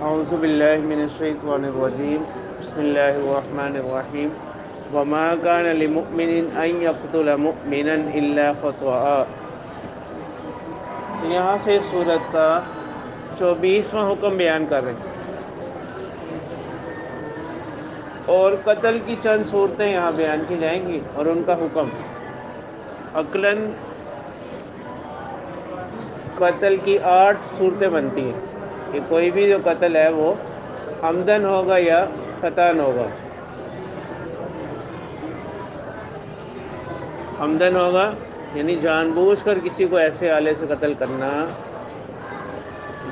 اعوذ باللہ من الشیطان الرجیم بسم اللہ الرحمن الرحیم وما كان لمؤمن ان يقتل مؤمنا الا خطأ۔ یہاں سے سورت کا 24واں حکم بیان کر رہے ہیں اور قتل کی چند صورتیں یہاں بیان کی جائیں گی اور ان کا حکم۔ عقلاً قتل کی 8 صورتیں بنتی ہیں کہ کوئی بھی جو قتل ہے وہ عمدن ہوگا یا خطاً ہوگا۔ عمدن ہوگا یعنی جان بوجھ کر کسی کو ایسے آلے سے قتل کرنا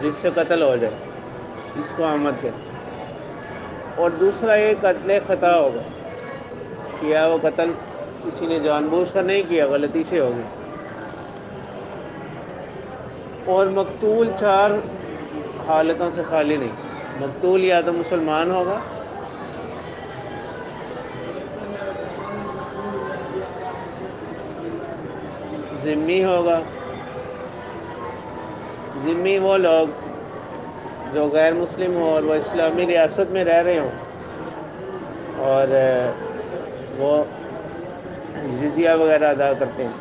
جس سے قتل ہو جائے، اس کو عمد کہتے ہیں۔ اور دوسرا یہ قتل خطا ہوگا، کیا وہ قتل کسی نے جان بوجھ کر نہیں کیا، غلطی سے ہوگی۔ اور مقتول 4 حالتوں سے خالی نہیں۔ مقتول یا تو مسلمان ہوگا، ذمی ہوگا۔ ذمی وہ لوگ جو غیر مسلم ہوں اور وہ اسلامی ریاست میں رہ رہے ہوں اور وہ جزیہ وغیرہ ادا کرتے ہیں۔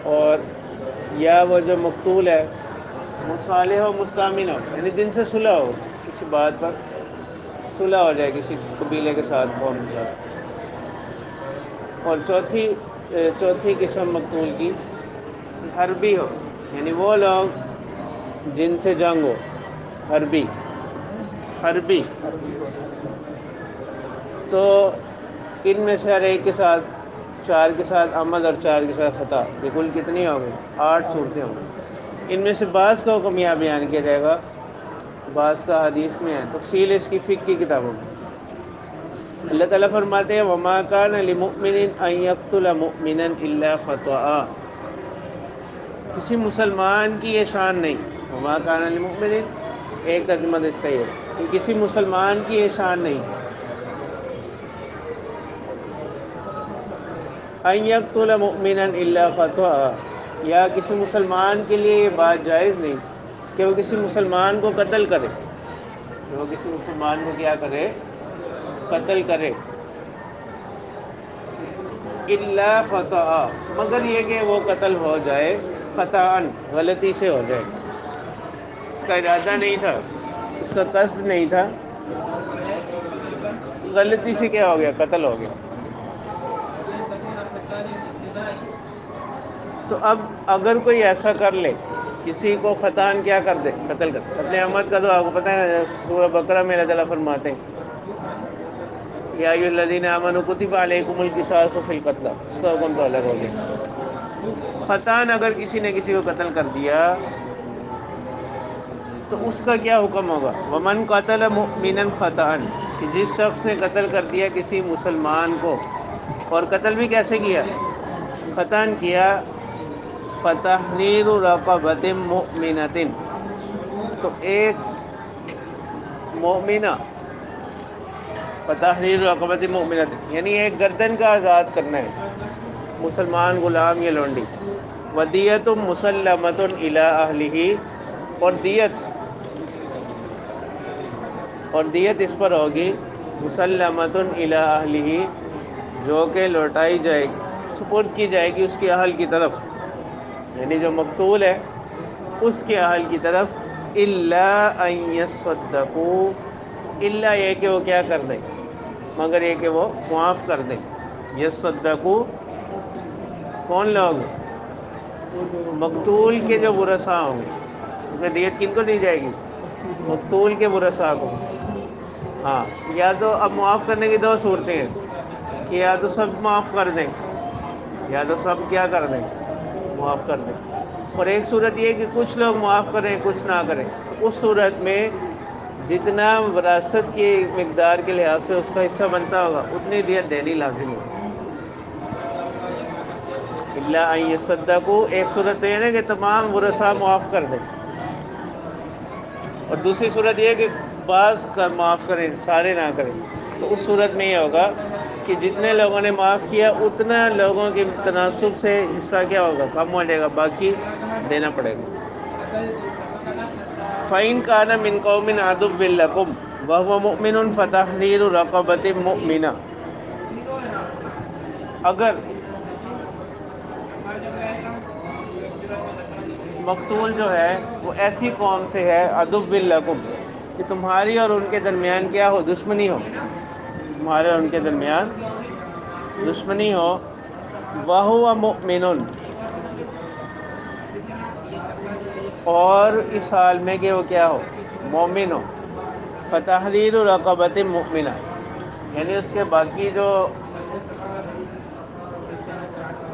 اور یا وہ جو مقتول ہے مصالح و مستامن ہو، یعنی جن سے صلح ہو، کسی بات پر صلح ہو جائے کسی قبیلے کے ساتھ، قوم کے ساتھ۔ اور چوتھی قسم مقتول کی حربی ہو، یعنی وہ لوگ جن سے جنگ ہو، حربی تو ان میں سے ہر ایک کے ساتھ 4 کے ساتھ عمد اور 4 کے ساتھ خطا، یہ کل کتنی ہو گئی؟ 8 صورتیں ہوں گی۔ ان میں سے بعض کا حکم یہاں بیان کیا جائے گا، بعض کا حدیث میں ہے، تفصیل اس کی فقہ کی کتابوں میں۔ اللہ تعالیٰ فرماتے ہیں وما كان لمؤمن ان يقتل مؤمنا الا خطأ۔ کسی مسلمان کی یہ شان نہیں، وما كان لمؤمن، ایک ترجمہ اس کا یہ ہے کہ کسی مسلمان کی یہ شان نہیں ان يقتل مؤمنا الا خطأ، یا کسی مسلمان کے لیے یہ بات جائز نہیں کہ وہ کسی مسلمان کو قتل کرے، کہ وہ کسی مسلمان کو کیا کرے؟ قتل کرے۔ الا خطأ، مگر یہ کہ وہ قتل ہو جائے خطاً، غلطی سے ہو جائے، اس کا ارادہ نہیں تھا، اس کا قصد نہیں تھا، غلطی سے کیا ہو گیا؟ قتل ہو گیا۔ تو اب اگر کوئی ایسا کر لے، کسی کو خطاً کیا کر دے؟ قتل کر دے۔ اپنے احمد کا تو آپ کو پتہ ہے، سورہ بقرہ میں اللہ تعالیٰ فرماتے ہیں یا ایھا الذین آمنوا کتب علیکم القصاص فی القتلی، اس کا حکم تو الگ ہو گیا۔ خطاً اگر کسی نے کسی کو قتل کر دیا تو اس کا کیا حکم ہوگا؟ ومن قتل مؤمنا خطاً، کہ جس شخص نے قتل کر دیا کسی مسلمان کو، اور قتل بھی کیسے کیا؟ خطاً کیا، فتحریر رقبۃ مؤمنۃ، تو ایک مؤمنہ، فتحریر رقبۃ مؤمنۃ یعنی ایک گردن کا آزاد کرنا ہے، مسلمان غلام یا لونڈی۔ ودیۃ مسلمۃ الی اہلہ، اور دیت اس پر ہوگی مسلمۃ الی اہلہ، جو کہ لوٹائی جائے گی، سپرد کی جائے گی اس کے اہل کی طرف، یعنی جو مقتول ہے اس کے اہل کی طرف۔ الا ان یصدقوا، الا یہ کہ وہ کیا کر دیں؟ مگر یہ کہ وہ معاف کر دیں۔ یصدقوا کون لوگ؟ مقتول کے جو ورثاء ہوں گے، کیونکہ دیت کن کو دی جائے گی؟ مقتول کے ورثاء کو۔ ہاں، یا تو اب معاف کرنے کی 2 صورتیں ہیں کہ یا تو سب معاف کر دیں، یا تو سب کیا کر دیں؟ معاف کر دیں۔ اور ایک صورت یہ کہ کچھ لوگ معاف کریں کچھ نہ کریں، اس صورت میں جتنا وراثت کی مقدار کے لحاظ سے اس کا حصہ بنتا ہوگا اتنی دیت دینی لازم ہوگی۔ الا ان یصدقوا، ایک صورت یہ ہے کہ تمام ورثاء معاف کر دیں، اور دوسری صورت یہ کہ بعض کا معاف کریں، سارے نہ کریں۔ تو اس صورت میں یہ ہوگا کہ جتنے لوگوں نے معاف کیا اتنا لوگوں کے تناسب سے حصہ کیا ہوگا، کم ہو جائے گا، باقی دینا پڑے گا۔ فَإِنْ كَانَ مِنْ قَوْمٍ عَدُوٍّ لَكُمْ وَهُوَ مُؤْمِنٌ فَتَحْرِيرُ رَقَبَةٍ مُؤْمِنَةٍ، اگر مقتول جو ہے وہ ایسی قوم سے ہے عَدُوٍّ لَكُمْ کہ تمہاری اور ان کے درمیان کیا ہو، دشمنی ہو، تمہارے اور ان کے درمیان دشمنی ہو، وَهُوَ مُؤْمِنٌ، اور اس حال میں کہ وہ کیا ہو، مومن ہو، فَتَحْرِيرُ رَقَبَةٍ مُؤْمِنَةٍ، یعنی اس کے باقی جو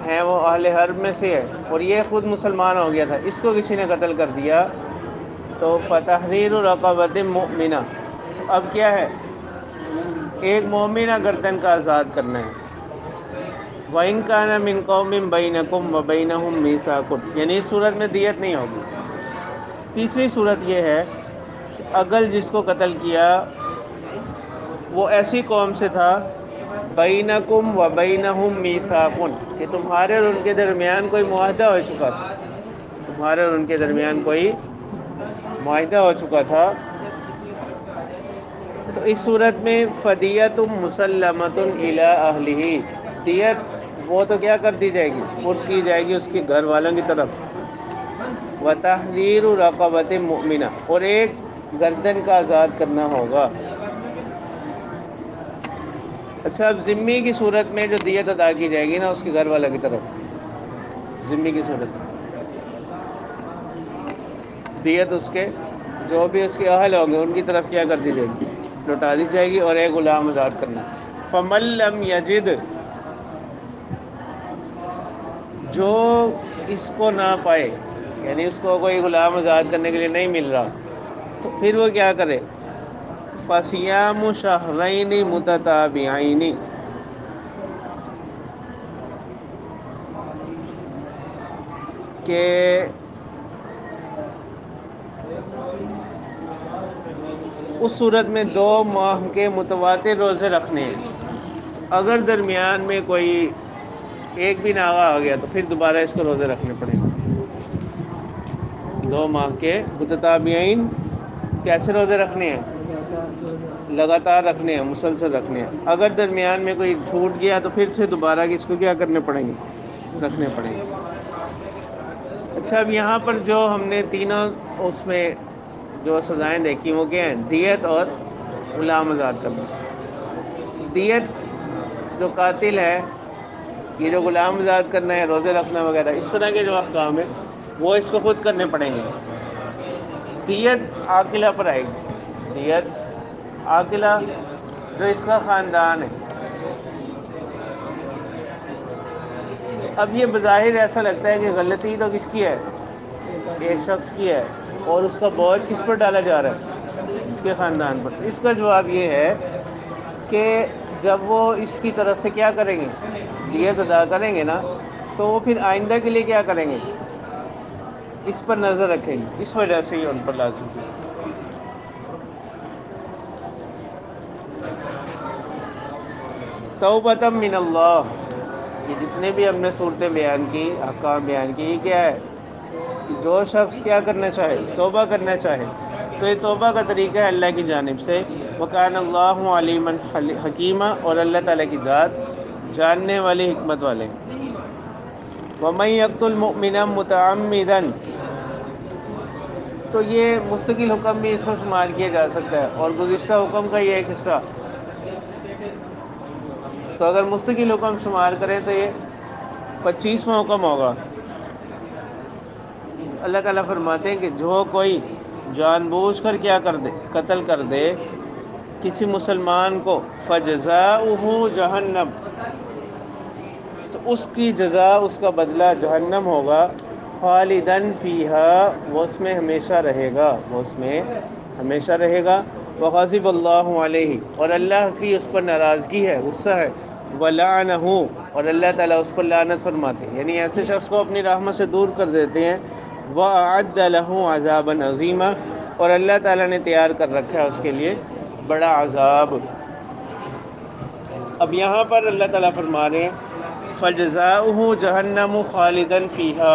ہیں وہ اہل حرب میں سے ہے اور یہ خود مسلمان ہو گیا تھا، اس کو کسی نے قتل کر دیا تو فَتَحْرِيرُ رَقَبَةٍ مُؤْمِنَةٍ، اب کیا ہے، ایک مومنہ گردن کا آزاد کرنا ہے۔ وَإِنْ كَانَ مِنْ قَوْمٍ بَيْنَكُمْ وَبَيْنَهُمْ مِيثَاقٌ، یعنی اس صورت میں دیت نہیں ہوگی۔ تیسری صورت یہ ہے کہ اگر جس کو قتل کیا وہ ایسی قوم سے تھا بَيْنَكُمْ وَبَيْنَهُمْ مِيثَاقٌ، کہ تمہارے اور ان کے درمیان کوئی معاہدہ ہو چکا تھا، تمہارے اور ان کے درمیان کوئی معاہدہ ہو چکا تھا، تو اس صورت میں فَدِيَةٌ مُسَلَّمَةٌ إِلَىٰ أَهْلِهِ، دیت وہ تو کیا کر دی جائے گی، سپرد کی جائے گی اس کے گھر والوں کی طرف۔ وَتَحْرِيرُ رَقَبَةٍ مُؤْمِنَةٍ، اور ایک گردن کا آزاد کرنا ہوگا۔ اچھا، اب ذمی کی صورت میں جو دیت ادا کی جائے گی نا اس کے گھر والوں کی طرف، ذمی کی صورت میں دیت اس کے جو بھی اس کے اہل ہوں گے ان کی طرف کیا کر دی جائے گی، لوٹا دی جائے گی، اور ایک غلام آزاد کرنا۔ فَمَن لَّمْ يَجِدْ، جو اس کو نہ پائے، یعنی اس کو کوئی غلام آزاد کرنے کے لیے نہیں مل رہا، تو پھر وہ کیا کرے، فَصِيَامُ شَهْرَيْنِ مُتَتَابِعَيْنِ، کہ اس صورت میں 2 ماہ کے متواتر روزے رکھنے ہیں۔ اگر درمیان میں کوئی ایک بھی ناغہ آ گیا تو پھر دوبارہ اس کو روزے رکھنے پڑیں گے۔ 2 ماہ کے متتابعین، کیسے روزے رکھنے ہیں، لگاتار رکھنے ہیں، مسلسل رکھنے ہیں۔ اگر درمیان میں کوئی چھوٹ گیا تو پھر سے دوبارہ اس کو کیا کرنے پڑیں گے، رکھنے پڑیں گے۔ اچھا، اب یہاں پر جو ہم نے تینوں اس میں جو سزائیں دیکھی وہ کیا ہیں، دیت اور غلام آزاد کرنا۔ دیت جو قاتل ہے، یہ جو غلام آزاد کرنا ہے، روزے رکھنا وغیرہ، اس طرح کے جو احکام ہیں وہ اس کو خود کرنے پڑیں گے۔ دیت عاقلہ پر آئے گی، دیت عاقلہ جو اس کا خاندان ہے۔ اب یہ بظاہر ایسا لگتا ہے کہ غلطی تو کس کی ہے، ایک شخص کی ہے، اور اس کا بوجھ کس پر ڈالا جا رہا ہے، اس کے خاندان پر۔ اس کا جواب یہ ہے کہ جب وہ اس کی طرف سے کیا کریں گے، دیت ادا کریں گے نا، تو وہ پھر آئندہ کے لیے کیا کریں گے، اس پر نظر رکھیں گے، اس وجہ سے یہ ان پر لازم ہے۔ توبۃ من اللہ، یہ جتنے بھی ہم نے صورتیں بیان کی، احکام بیان کی، یہ کیا ہے کہ جو شخص کیا کرنا چاہے، توبہ کرنا چاہے، تو یہ توبہ کا طریقہ ہے اللہ کی جانب سے۔ وَكَانَ اللَّهُ عَلِيمًا حَكِيمًا، اور اللہ تعالیٰ کی ذات جاننے والے، حکمت والے۔ وَمَن يَقْتُلْ مُؤْمِنًا مُتَعَمِّدًا، تو یہ مستقل حکم بھی اس کو شمار کیا جا سکتا ہے، اور گزشتہ حکم کا یہ ایک حصہ، تو اگر مستقل حکم شمار کریں تو یہ 25واں حکم ہوگا۔ اللہ تعالیٰ فرماتے ہیں کہ جو کوئی جان بوجھ کر کیا کر دے، قتل کر دے کسی مسلمان کو، فَجَزَاؤُهُ جہنم، تو اس کی جزا، اس کا بدلہ جہنم ہوگا، خالداً فیہا، وہ اس میں ہمیشہ رہے گا، وہ اس میں ہمیشہ رہے گا۔ وغضب اللہ علیہ، اور اللہ کی اس پر ناراضگی ہے، غصہ ہے۔ ولعنہ، اور اللہ تعالیٰ اس پر لعنت فرماتے ہیں، یعنی ایسے شخص کو اپنی رحمت سے دور کر دیتے ہیں۔ وَأَعَدَّ لَهُ عَذَابًا عَظِیمًا، اور اللہ تعالیٰ نے تیار کر رکھا ہے اس کے لیے بڑا عذاب۔ اب یہاں پر اللہ تعالیٰ فرما رہے ہیں فَجَزَاؤُهُ جَهَنَّمُ خَالِدًا فِيهَا،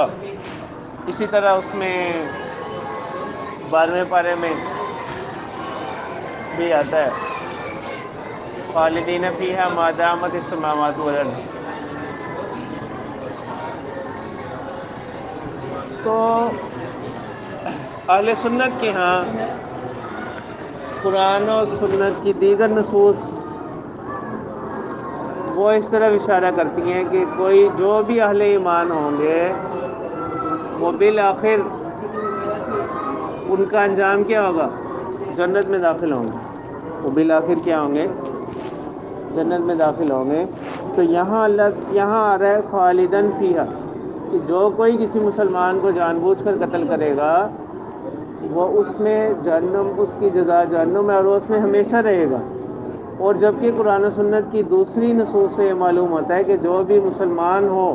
اسی طرح اس میں 12ویں پارے میں بھی آتا ہے خالدین فیہا ما دامت السماوات والارض۔ تو اہل سنت کے ہاں قرآن و سنت کی دیگر نصوص وہ اس طرح اشارہ کرتی ہیں کہ کوئی جو بھی اہل ایمان ہوں گے وہ بالآخر ان کا انجام کیا ہوگا؟ جنت میں داخل ہوں گے، وہ بالآخر کیا ہوں گے؟ جنت میں داخل ہوں گے۔ تو یہاں آ رہا ہے خالدن فیہا، کہ جو کوئی کسی مسلمان کو جان بوجھ کر قتل کرے گا وہ اس میں جہنم، اس کی جزا جہنم ہے اور وہ اس میں ہمیشہ رہے گا۔ اور جبکہ قرآن و سنت کی دوسری نصوص سے یہ معلوم ہوتا ہے کہ جو بھی مسلمان ہو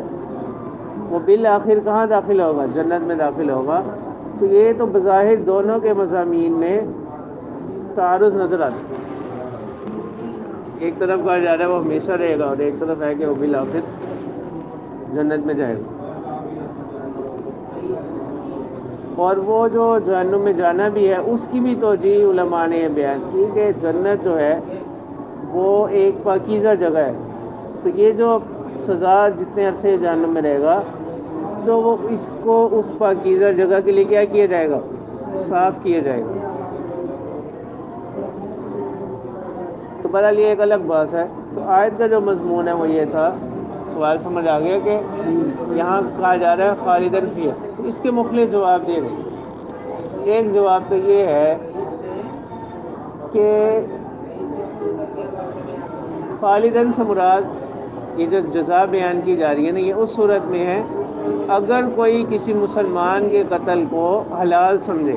وہ بالآخر کہاں داخل ہوگا؟ جنت میں داخل ہوگا۔ تو یہ تو بظاہر دونوں کے مضامین میں تعارض نظر آتا ہے، ایک طرف کہا جا رہا ہے وہ ہمیشہ رہے گا اور ایک طرف ہے کہ وہ بالآخر جنت میں جائے گا۔ اور وہ جو جہنم میں جانا بھی ہے اس کی بھی توجیہ علماء نے بیان کی کہ جنت جو ہے وہ ایک پاکیزہ جگہ ہے، تو یہ جو سزا جتنے عرصے جہنم میں رہے گا تو وہ اس کو اس پاکیزہ جگہ کے لیے کیا کیا جائے گا؟ صاف کیا جائے گا۔ تو بہرحال یہ ایک الگ بحث ہے۔ تو آیت کا جو مضمون ہے وہ یہ تھا، سوال سمجھ آ گیا کہ یہاں کہا جا رہا ہے خالدن فیہا، تو اس کے مختلف جواب دیے گئے۔ ایک جواب تو یہ ہے کہ خالدن سے مراد یہ جو جزا بیان کی جا رہی ہے نا، یہ اس صورت میں ہے اگر کوئی کسی مسلمان کے قتل کو حلال سمجھے،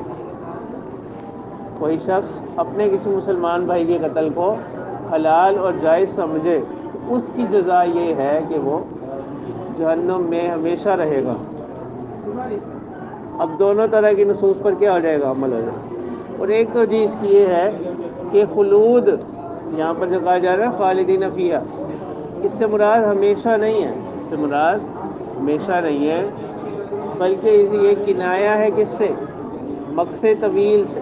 کوئی شخص اپنے کسی مسلمان بھائی کے قتل کو حلال اور جائز سمجھے تو اس کی جزا یہ ہے کہ وہ جہنم میں ہمیشہ رہے گا۔ اب دونوں طرح کی نصوص پر کیا ہو جائے گا؟ عمل ہو جائے گا۔ اور ایک تو جی اس کی یہ ہے کہ خلود یہاں پر جو کہا جا رہا ہے خالدین فیہا، اس سے مراد ہمیشہ نہیں ہے، اس سے مراد ہمیشہ نہیں ہے، بلکہ یہ کنایہ ہے کس سے؟ مقصد طویل سے،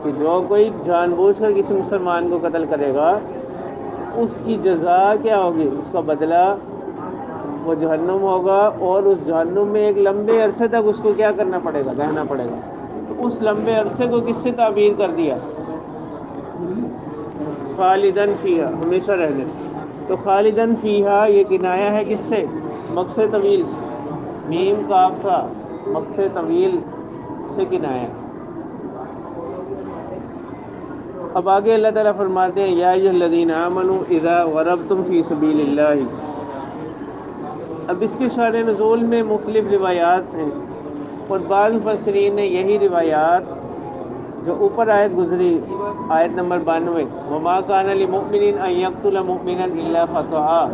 کہ جو کوئی جان بوجھ کر کسی مسلمان کو قتل کرے گا اس کی جزا کیا ہوگی؟ اس کا بدلہ وہ جہنم ہوگا، اور اس جہنم میں ایک لمبے عرصے تک اس کو کیا کرنا پڑے گا؟ رہنا پڑے گا۔ تو اس لمبے عرصے کو کس سے تعبیر کر دیا؟ خالدن فیہا، ہمیشہ رہنے سے۔ تو خالدن فیہا یہ کنایہ ہے کس سے؟ مقصد طویل سے، میم کاف تھا، مقصد طویل سے کنایہ۔ اب آگے اللہ تعالیٰ فرماتے ہیں یا ایھا الذین آمنوا اذا ضربتم فی سبیل اللہ۔ اب اس کے شان نزول میں مختلف روایات ہیں، اور بعض مفسرین نے یہی روایات جو اوپر آیت گزری، آیت نمبر 92 وما کان لمؤمن ان یقتل مؤمنا الا خطأ،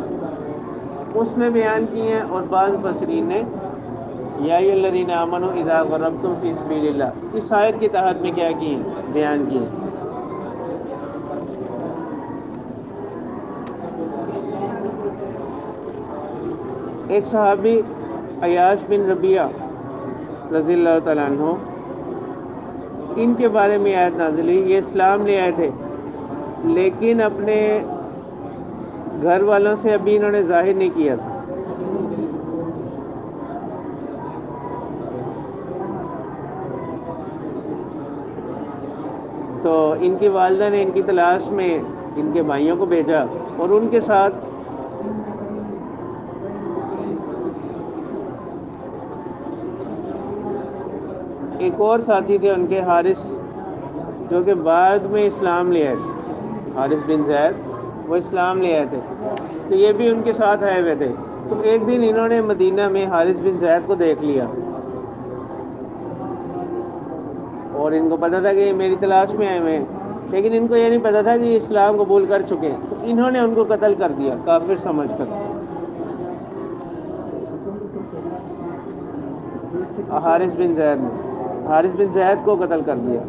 اس میں بیان کی ہیں، اور بعض مفسرین نے یا ایھا الذین آمنوا اذا ضربتم فی سبیل اللہ اس آیت کے تحت میں کیا کی ہیں؟ بیان کی ہیں۔ ایک صحابی عیاش بن ربیعہ رضی اللہ تعالیٰ عنہ، ان کے بارے میں آیت نازل ہوئی، یہ اسلام لے آئے تھے لیکن اپنے گھر والوں سے ابھی انہوں نے ظاہر نہیں کیا تھا۔ تو ان کی والدہ نے ان کی تلاش میں ان کے بھائیوں کو بھیجا، اور ان کے ساتھ ایک اور ساتھی تھے ان کے، حارث، جو کہ بعد میں اسلام لے آئے تھے، حارث بن زید، وہ اسلام لے آئے تھے، تو یہ بھی ان کے ساتھ آئے ہوئے تھے۔ تو ایک دن انہوں نے مدینہ میں حارث بن زید کو دیکھ لیا، اور ان کو پتہ تھا کہ یہ میری تلاش میں آئے ہوئے ہیں، لیکن ان کو یہ نہیں پتہ تھا کہ یہ اسلام قبول کر چکے ہیں، تو انہوں نے ان کو قتل کر دیا کافر سمجھ کر۔ حارث بن زید کو قتل کر دیا،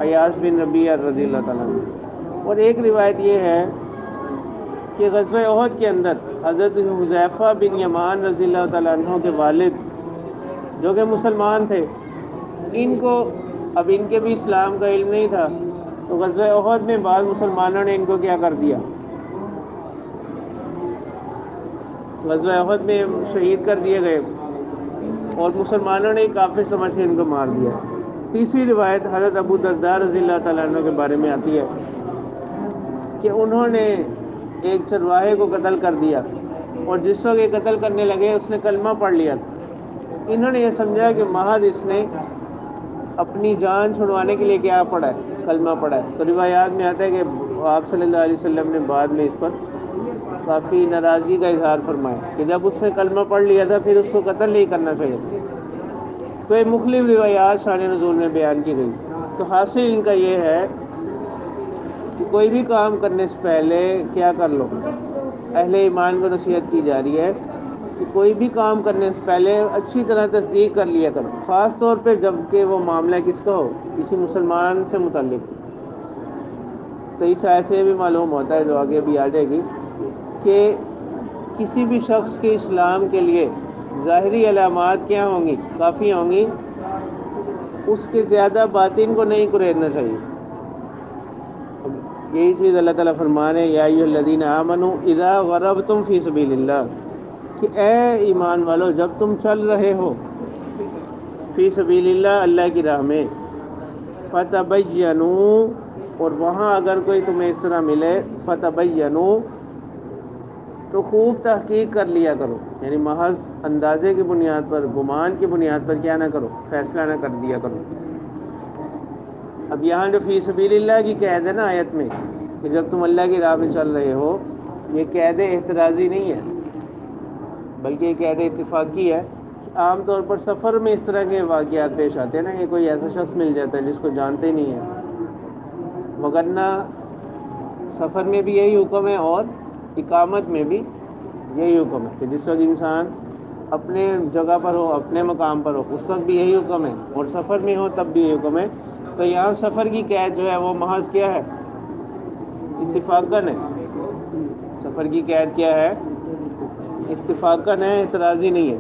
عیاش بن ربیعہ رضی اللہ تعالیٰ عنہ۔ اور ایک روایت یہ ہے کہ غزوہ احد کے اندر حضرت حذیفہ بن یمان رضی اللہ تعالیٰ عنہ کے والد جو کہ مسلمان تھے، ان کو اب ان کے بھی اسلام کا علم نہیں تھا، تو غزوہ احد میں بعض مسلمانوں نے ان کو کیا کر دیا، غزوہ احد میں شہید کر دیے گئے، اور مسلمانوں نے کافر سمجھ کے ان کو مار دیا۔ تیسری روایت حضرت ابو درداء رضی اللہ تعالیٰ عنہ کے بارے میں آتی ہے کہ انہوں نے ایک چرواہے کو قتل کر دیا، اور جس وقت یہ قتل کرنے لگے اس نے کلمہ پڑھ لیا تھا۔ انہوں نے یہ سمجھا کہ محض اس نے اپنی جان چھڑوانے کے لیے کیا پڑھا ہے، کلمہ پڑھا ہے۔ تو روایات میں آتا ہے کہ آپ صلی اللہ علیہ وسلم نے بعد میں اس پر کافی ناراضگی کا اظہار فرمایا کہ جب اس نے کلمہ پڑھ لیا تھا پھر اس کو قتل نہیں کرنا چاہیے تھا۔ تو یہ مختلف روایات شان نزول میں بیان کی گئی۔ تو حاصل ان کا یہ ہے کہ کوئی بھی کام کرنے سے پہلے کیا کر لو، اہل ایمان کو نصیحت کی جا رہی ہے کہ کوئی بھی کام کرنے سے پہلے اچھی طرح تصدیق کر لیا کرو، خاص طور پہ جب کہ وہ معاملہ کس کا ہو، کسی مسلمان سے متعلق۔ تو اس آیت سے بھی معلوم ہوتا ہے، جو آگے بھی آ جائے گی، کہ کسی بھی شخص کے اسلام کے لیے ظاہری علامات کیا ہوں گی، کافی ہوں گی، اس کے زیادہ باطن کو نہیں کریدنا چاہیے۔ یہی چیز اللہ تعالیٰ فرما رہے ہیں، یا ایھا الذین آمنوا اذا غربتم فی سبیل اللہ، کہ اے ایمان والو جب تم چل رہے ہو فی سبیل اللہ، اللہ کی راہ میں، فتبینوا، اور وہاں اگر کوئی تمہیں اس طرح ملے، فتبینوا، تو خوب تحقیق کر لیا کرو، یعنی محض اندازے کی بنیاد پر، گمان کی بنیاد پر کیا نہ کرو، فیصلہ نہ کر دیا کرو۔ اب یہاں جو فی سبیل اللہ کی قید ہے نا آیت میں، کہ جب تم اللہ کی راہ میں چل رہے ہو، یہ قید احترازی نہیں ہے، بلکہ یہ قید اتفاقی ہے۔ عام طور پر سفر میں اس طرح کے واقعات پیش آتے ہیں نا، کہ کوئی ایسا شخص مل جاتا ہے جس کو جانتے ہی نہیں ہیں، وگرنہ سفر میں بھی یہی حکم ہے اور اقامت میں بھی یہی حکم ہے کہ جس وقت انسان اپنے جگہ پر ہو، اپنے مقام پر ہو، اس وقت بھی یہی حکم ہے، اور سفر میں ہو تب بھی یہی حکم ہے۔ تو یہاں سفر کی قید جو ہے وہ محض کیا ہے، اتفاقاً ہے۔ سفر کی قید کیا ہے، اتفاقاً ہے، اعتراضی نہیں ہے۔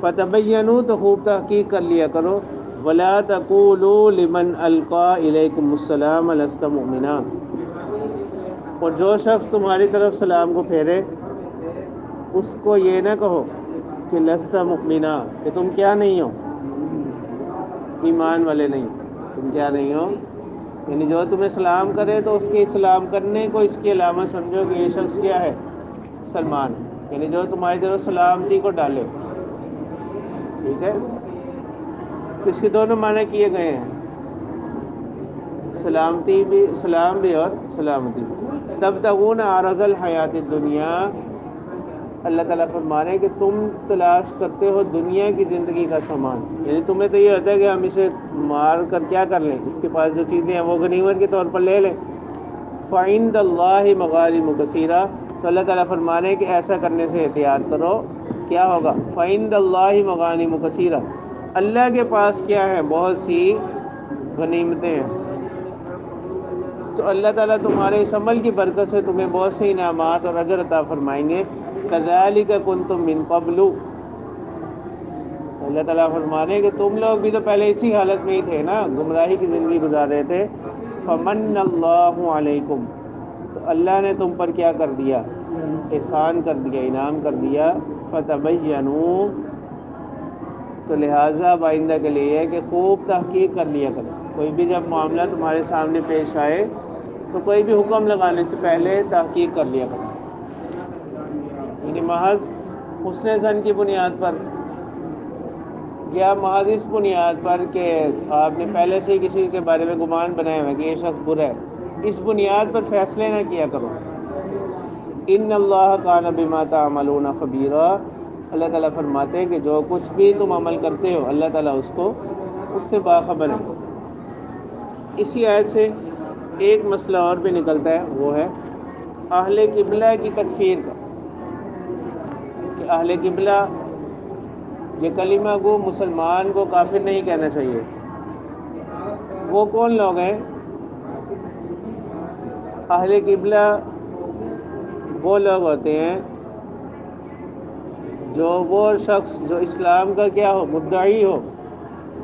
فتبینوا، تو خوب تحقیق کر لیا کرو، ولا تقولوا لمن القى الیکم السلام لست مؤمنا، اور جو شخص تمہاری طرف سلام کو پھیرے اس کو یہ نہ کہو کہ لست مؤمنا، کہ تم کیا نہیں ہو، ایمان والے نہیں، تم کیا نہیں ہو، یعنی جو تمہیں سلام کرے تو اس کے سلام کرنے کو اس کی علامت سمجھو کہ یہ شخص کیا ہے، سلمان، یعنی جو تمہاری طرف سلامتی کو ڈالے، ٹھیک ہے۔ اس کے دونوں معنی کیے گئے ہیں، سلامتی بھی، سلام بھی اور سلامتی بھی۔ تبتغون عرض الحیات الدنیا، اللہ تعالیٰ فرما رہے ہیں کہ تم تلاش کرتے ہو دنیا کی زندگی کا سامان، یعنی تمہیں تو یہ ہوتا ہے کہ ہم اسے مار کر کیا کر لیں، اس کے پاس جو چیزیں ہیں وہ غنیمت کے طور پر لے لیں۔ فعند اللہ مغانم کثیرہ، تو اللہ تعالیٰ فرما رہے ہیں کہ ایسا کرنے سے احتیاط کرو، کیا ہوگا، فعند اللہ مغانم کثیرہ، اللہ کے پاس کیا ہے، بہت سی غنیمتیں ہیں۔ تو اللہ تعالیٰ تمہارے اس عمل کی برکت سے تمہیں بہت سے انعامات اور اجر عطا فرمائیں گے۔ کذالک کنتم من قبل، اللہ تعالیٰ فرما رہے ہیں کہ تم لوگ بھی تو پہلے اسی حالت میں ہی تھے نا، گمراہی کی زندگی گزار رہے تھے۔ فمن اللہ علیکم، تو اللہ نے تم پر کیا کر دیا، احسان کر دیا، انعام کر دیا۔ فتبینوا، تو لہٰذا آئندہ کے لیے ہے کہ خوب تحقیق کر لیا کرو، کوئی بھی جب معاملہ تمہارے سامنے پیش آئے تو کوئی بھی حکم لگانے سے پہلے تحقیق کر لیا کرو، یعنی محض حسن ظن کی بنیاد پر، یا محض اس بنیاد پر کہ آپ نے پہلے سے ہی کسی کے بارے میں گمان بنایا ہوا کہ یہ شخص برا ہے، اس بنیاد پر فیصلے نہ کیا کرو۔ ان اللہ کان بما تعملون خبیرا، اللہ تعالیٰ فرماتے ہیں کہ جو کچھ بھی تم عمل کرتے ہو اللہ تعالیٰ اس سے باخبر ہے۔ اسی آیت سے ایک مسئلہ اور بھی نکلتا ہے، وہ ہے اہل قبلہ کی تکفیر کا، کہ اہل قبلہ یہ کلمہ گو مسلمان کو کافر نہیں کہنا چاہیے۔ وہ کون لوگ ہیں؟ اہل قبلہ وہ لوگ ہوتے ہیں جو وہ شخص جو اسلام کا کیا ہو، مدعی ہو،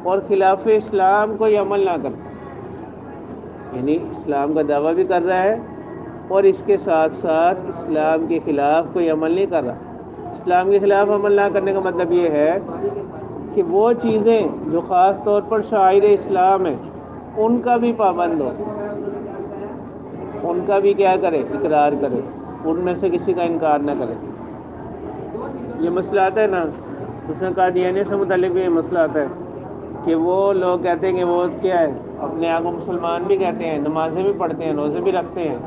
اور خلاف اسلام کوئی عمل نہ کرے، یعنی اسلام کا دعویٰ بھی کر رہا ہے اور اس کے ساتھ ساتھ اسلام کے خلاف کوئی عمل نہیں کر رہا۔ اسلام کے خلاف عمل نہ کرنے کا مطلب یہ ہے کہ وہ چیزیں جو خاص طور پر شعائر اسلام ہیں ان کا بھی پابند ہو، ان کا بھی کیا کرے، اقرار کرے، ان میں سے کسی کا انکار نہ کرے۔ یہ مسئلہ آتا ہے نا، اس نے قادیانیہ سے متعلق بھی یہ مسئلہ آتا ہے کہ وہ لوگ کہتے ہیں کہ وہ کیا ہے، اپنے آپ کو مسلمان بھی کہتے ہیں، نمازیں بھی پڑھتے ہیں، روزے بھی رکھتے ہیں۔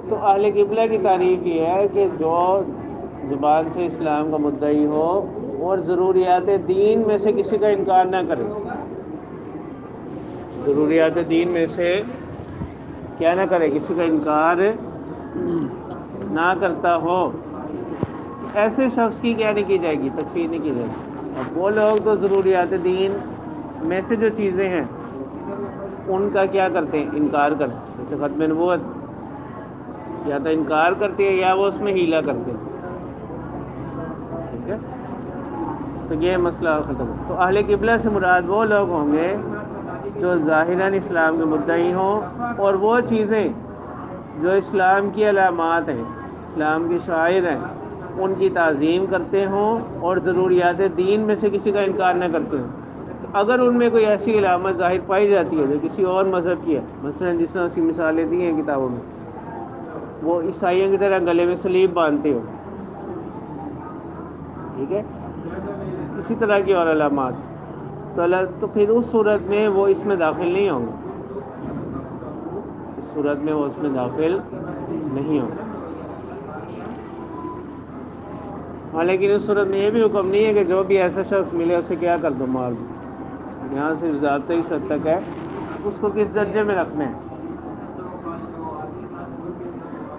تو اہل قبلہ کی تعریف یہ ہے کہ جو زبان سے اسلام کا مدعی ہو اور ضروریات دین میں سے کسی کا انکار نہ کرے، ضروریات دین میں سے کیا نہ کرے، کسی کا انکار نہ کرتا ہو، ایسے شخص کی کیا نہیں کی جائے گی، تکفیر نہیں کی جائے گی۔ اب وہ لوگ تو ضروریات دین میں سے جو چیزیں ہیں ان کا کیا کرتے ہیں، انکار کرتے ہیں، جیسے ختم نبوت، یا تو انکار کرتے ہیں یا وہ اس میں ہیلا کرتے ہیں، ٹھیک ہے۔ تو یہ مسئلہ ختم۔ تو اہل قبلہ سے مراد وہ لوگ ہوں گے جو ظاہراً اسلام کے مدعی ہوں اور وہ چیزیں جو اسلام کی علامات ہیں، اسلام کی شعائر ہیں، ان کی تعظیم کرتے ہوں اور ضروریات دین میں سے کسی کا انکار نہ کرتے ہوں۔ تو اگر ان میں کوئی ایسی علامت ظاہر پائی جاتی ہے جو کسی اور مذہب کی ہے، مثلا جس طرح اس کی مثالیں دی ہیں کتابوں میں، وہ عیسائیوں کی طرح گلے میں صلیب باندھتے ہو، ٹھیک ہے، اسی طرح کی اور علامات، تو پھر اس صورت میں وہ اس میں داخل نہیں ہوں گے، اس صورت میں وہ اس میں داخل نہیں ہوں گے۔ ہاں، لیکن اس صورت میں یہ بھی حکم نہیں ہے کہ جو بھی ایسا شخص ملے اسے کیا کر دو، مار دو۔ یہاں صرف ضابطہ اس حد تک ہے اس کو کس درجے میں رکھنا ہے۔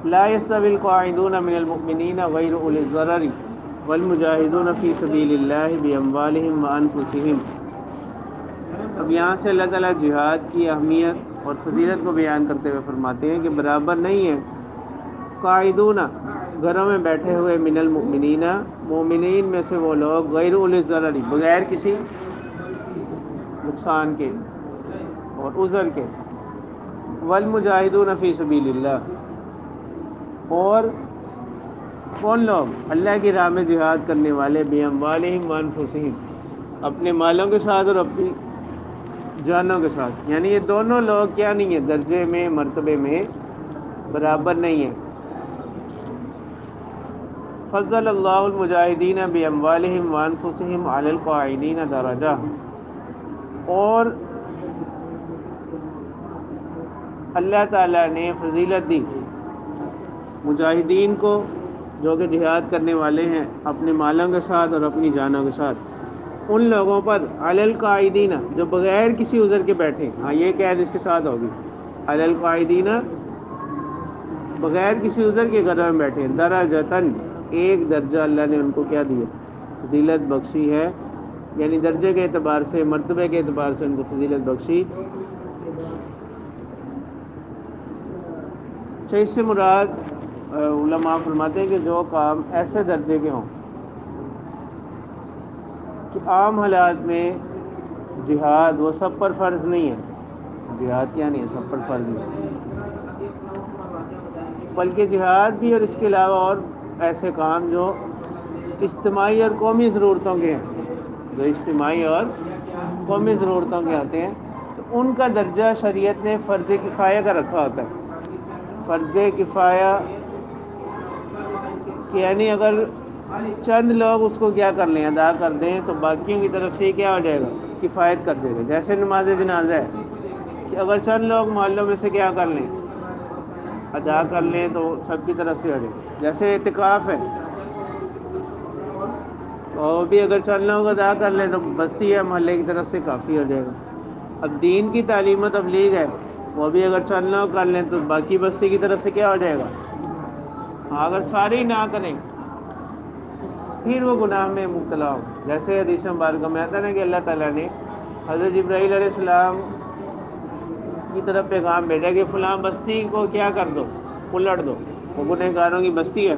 لا يستوي القاعدون من المؤمنين غير اولي الضرر والمجاہدون فی سبیل اللہ باموالهم وانفسهم۔ اب یہاں سے اللہ تعالیٰ جہاد کی اہمیت اور فضیلت کو بیان کرتے ہوئے فرماتے ہیں کہ برابر نہیں ہے قاعدون، گھروں میں بیٹھے ہوئے، من المؤمنین، مومنین میں سے وہ لوگ، غیر اولی الضرر، بغیر کسی نقصان کے اور عذر کے، والمجاہدون فی سبیل اللہ، اور کون لوگ، اللہ کی راہ میں جہاد کرنے والے، باموالہم وانفسہم، اپنے مالوں کے ساتھ اور اپنی جانوں کے ساتھ، یعنی یہ دونوں لوگ کیا نہیں ہیں، درجے میں، مرتبے میں برابر نہیں ہیں۔ فضل اللہ المجاہدین باموالہم وانفسہم علی القاعدین درجہ، اور اللہ تعالیٰ نے فضیلت دی مجاہدین کو جو کہ جہاد کرنے والے ہیں اپنے مالوں کے ساتھ اور اپنی جانوں کے ساتھ، ان لوگوں پر، علی القاعدین، جو بغیر کسی عذر کے بیٹھے، ہاں یہ قید اس کے ساتھ ہوگی، علی القاعدین، بغیر کسی عذر کے گھروں میں بیٹھے، درجتاً، ایک درجہ اللہ نے ان کو کیا دیا، فضیلت بخشی ہے، یعنی درجے کے اعتبار سے، مرتبے کے اعتبار سے ان کو فضیلت بخشی۔ اس سے مراد علماء فرماتے ہیں کہ جو کام ایسے درجے کے ہوں کہ عام حالات میں جہاد وہ سب پر فرض نہیں ہے، جہاد کیا نہیں ہے، سب پر فرض نہیں ہے، بلکہ جہاد بھی اور اس کے علاوہ اور ایسے کام جو اجتماعی اور قومی ضرورتوں کے ہیں، جو اجتماعی اور قومی ضرورتوں کے آتے ہیں، تو ان کا درجہ شریعت نے فرض کفایہ کا رکھا ہوتا ہے۔ فرض کفایہ یعنی اگر چند لوگ اس کو کیا کر لیں، ادا کر دیں، تو باقیوں کی طرف سے کیا ہو جائے گا، کفایت کر دے گا۔ جیسے نماز جنازہ ہے کہ اگر چند لوگ محلوں میں سے کیا کر لیں، ادا کر لیں، تو سب کی طرف سے ہو جائے گا۔ جیسے اعتکاف ہے، تو بھی اگر چند لوگ ادا کر لیں تو بستی یا محلے کی طرف سے کافی ہو جائے گا۔ اب دین کی تعلیم و تبلیغ ہے، وہ بھی اگر چند لوگ کر لیں تو باقی بستی کی طرف سے کیا ہو جائے گا۔ ہاں، اگر سارے ہی نہ کریں پھر وہ گناہ میں مبتلا ہو، جیسے حدیث مبارکہ میں آتا ہے نا کہ اللہ تعالیٰ نے حضرت جبرائیل علیہ السلام کی طرف پیغام بھیجا کہ فلاں بستی کو کیا کر دو، الٹ دو، وہ گنہگاروں کی بستی ہے۔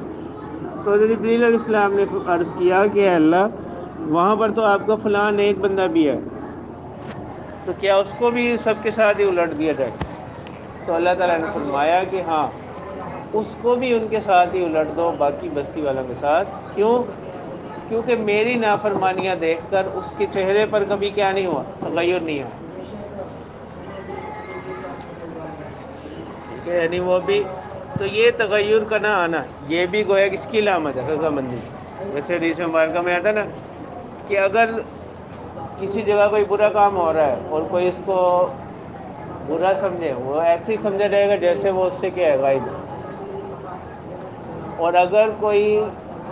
تو حضرت جبریل علیہ السلام نے عرض کیا کہ اے اللہ وہاں پر تو آپ کا فلاں ایک بندہ بھی ہے، تو کیا اس کو بھی سب کے ساتھ ہی الٹ دیا جائے؟ تو اللہ تعالیٰ نے فرمایا کہ ہاں اس کو بھی ان کے ساتھ ہی الٹ دو، باقی بستی والوں کے ساتھ۔ کیوں؟ کیونکہ میری نافرمانیاں دیکھ کر اس کے چہرے پر کبھی کیا نہیں ہوا، تغیر نہیں ہوا، ٹھیک ہے؟ یعنی وہ بھی تو یہ تغیر کا نہ آنا یہ بھی گویا کس کی علامت ہے؟ رضامندی۔ جیسے حدیث مبارکہ میں آتا نا کہ اگر کسی جگہ کوئی برا کام ہو رہا ہے اور کوئی اس کو برا سمجھے، وہ ایسے ہی سمجھا جائے گا جیسے وہ اس سے کیا ہے، غائب ہے۔ اور اگر کوئی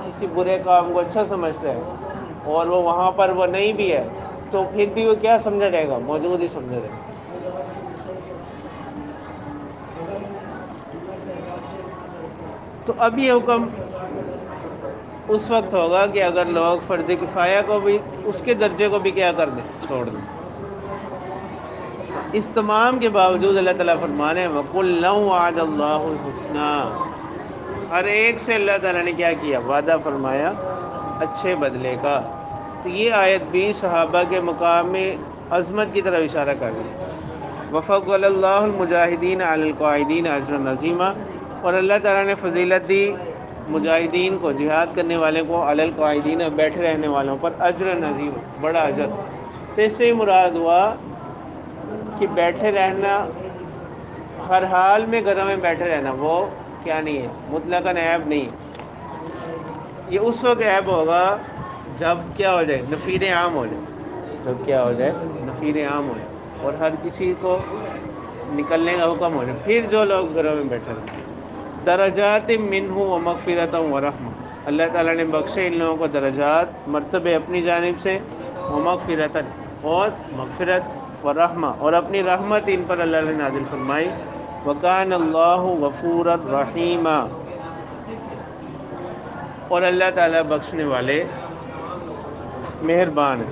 کسی برے کام کو اچھا سمجھتا ہے اور وہ وہاں پر وہ نہیں بھی ہے تو پھر بھی وہ کیا سمجھا جائے گا؟ موجود ہی سمجھا جائے گا۔ تو اب یہ حکم اس وقت ہوگا کہ اگر لوگ فرض کفایہ کو بھی اس کے درجے کو بھی کیا کر دیں، چھوڑ دیں۔ اس تمام کے باوجود اللہ تعالیٰ فرمانے ہیں وَقُلْ لَوْ وَعَدَ اللَّهُ الْحُسْنَى، ہر ایک سے اللہ تعالیٰ نے کیا کیا؟ وعدہ فرمایا اچھے بدلے کا۔ تو یہ آیت بھی صحابہ کے مقام میں عظمت کی طرف اشارہ کر رہی ہے۔ وَفَضَّلَ اللَّهُ الْمُجَاهِدِينَ عَلَى الْقَاعِدِينَ أَجْرًا عَظِيمًا، اور اللہ تعالیٰ نے فضیلت دی مجاہدین کو، جہاد کرنے والے کو، علی القاعدین بیٹھے رہنے والوں پر، اجر عظیم، بڑا اجر۔ تو اس سے مراد ہوا کہ بیٹھے رہنا، ہر حال میں گھروں میں بیٹھے رہنا، وہ کیا نہیں ہے؟ مطلقاً عیب نہیں ہے۔ یہ اس وقت عیب ہوگا جب کیا ہو جائے؟ نفیر عام ہو جائے۔ جب کیا ہو جائے؟ نفیر عام ہو جائے اور ہر کسی کو نکلنے کا حکم ہو جائے، پھر جو لوگ گھروں میں بیٹھے رہے۔ درجات منہ و مغفرۃ و رحمہ، اللہ تعالیٰ نے بخشے ان لوگوں کو درجات، مرتبے اپنی جانب سے، و مغفرۃ، اور مغفرت، و رحمہ، اور اپنی رحمت ان پر اللہ نے نازل فرمائی۔ وکان اللہ غفورا رحیما، اور اللہ تعالیٰ بخشنے والے مہربان ہے۔